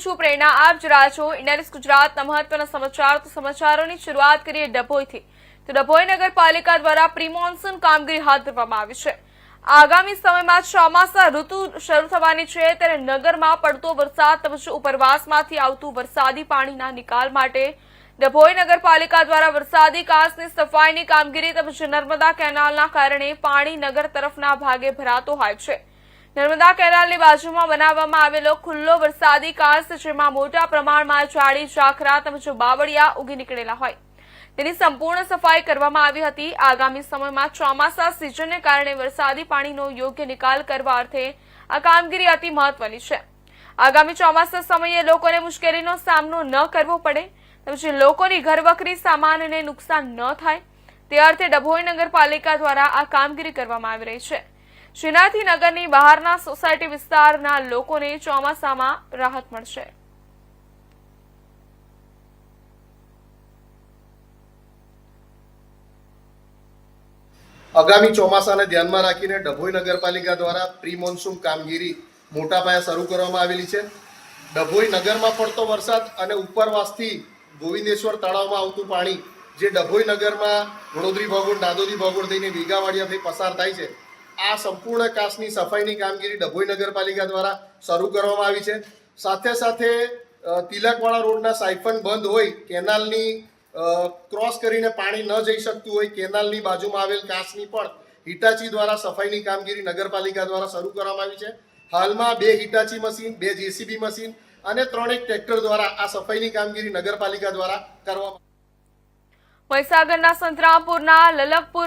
છું પ્રેરણા આપ જ રહ્યા છો ઇન્ડિયા ન્યૂઝ ગુજરાતના મહત્વના સમાચારોની શરૂઆત કરીએ ડભોઈથી તો ડભોઈ નગરપાલિકા દ્વારા પ્રી મોન્સૂન કામગીરી હાથ ધરવામાં આવી છે। આગામી સમયમાં ચોમાસા ઋતુ શરૂ થવાની છે ત્યારે નગરમાં પડતો વરસાદ તેમજ ઉપરવાસમાંથી આવતું વરસાદી પાણીના નિકાલ માટે ડભોઈ નગરપાલિકા દ્વારા વરસાદી કાંસની સફાઈની કામગીરી તેમજ નર્મદા કેનાલના કારણે પાણી નગર તરફના ભાગે ભરાતો હોય છે। નર્મદા કેનાલની બાજુમાં બનાવવામાં આવેલો ખુલ્લો વરસાદી કાંસ જેમાં મોટા પ્રમાણમાં ઝાડી ઝાખરા તેમજ બાવળિયા ઉગી નીકળેલા હોય તેની સંપૂર્ણ સફાઈ કરવામાં આવી હતી। આગામી સમયમાં ચોમાસા સિઝનને કારણે વરસાદી પાણીનો યોગ્ય નિકાલ કરવા અર્થે આ કામગીરી અતિ મહત્વની છે। આગામી ચોમાસા સમયે લોકોને મુશ્કેલીનો સામનો ન કરવો પડે તેમજ લોકોની ઘરવખરી સામાનને નુકસાન ન થાય તે અર્થે ડભોઈ નગરપાલિકા દ્વારા આ કામગીરી કરવામાં આવી રહી છે, જેનાથી નગરની બહારના સોસાયટી વિસ્તારના લોકોને ચોમાસામાં રાહત મળશે। આગામી ચોમાસાને ધ્યાનમાં રાખીને ડભોઈ નગરપાલિકા દ્વારા પ્રી મોન્સૂન કામગીરી મોટા પાયે શરૂ કરવામાં આવેલી છે। ડભોઈ નગરમાં પડતો વરસાદ અને ઉપરવાસથી ગોવિંદેશ્વર તળાવમાં આવતું પાણી જે ડભોઈ નગરમાં વડોદરી ભગોળ દાદોદી ભગોળ થઈને વીઘાવાડિયાથી પસાર થાય છે, આ સંપૂર્ણ કાંસની સફાઈની કામગીરી ડભોઈ નગરપાલિકા દ્વારા શરૂ કરવામાં આવી છે। સાથે સાથે તિલકવાડા રોડના સાયફન બંધ હોય, કેનાલની ક્રોસ કરીને પાણી ન જઈ શકતું હોય, કેનાલની બાજુમાં આવેલ કાંસની પણ હિટાચી દ્વારા સફાઈની કામગીરી નગરપાલિકા દ્વારા શરૂ કરવામાં આવી છે। હાલમાં 2 હિટાચી મશીન, 2 જેસીબી મશીન અને 3 ટ્રેક્ટર દ્વારા આ સફાઈની કામગીરી નગરપાલિકા દ્વારા કરવામાં મહીસાગરના સંતરામપુરના લલકપુર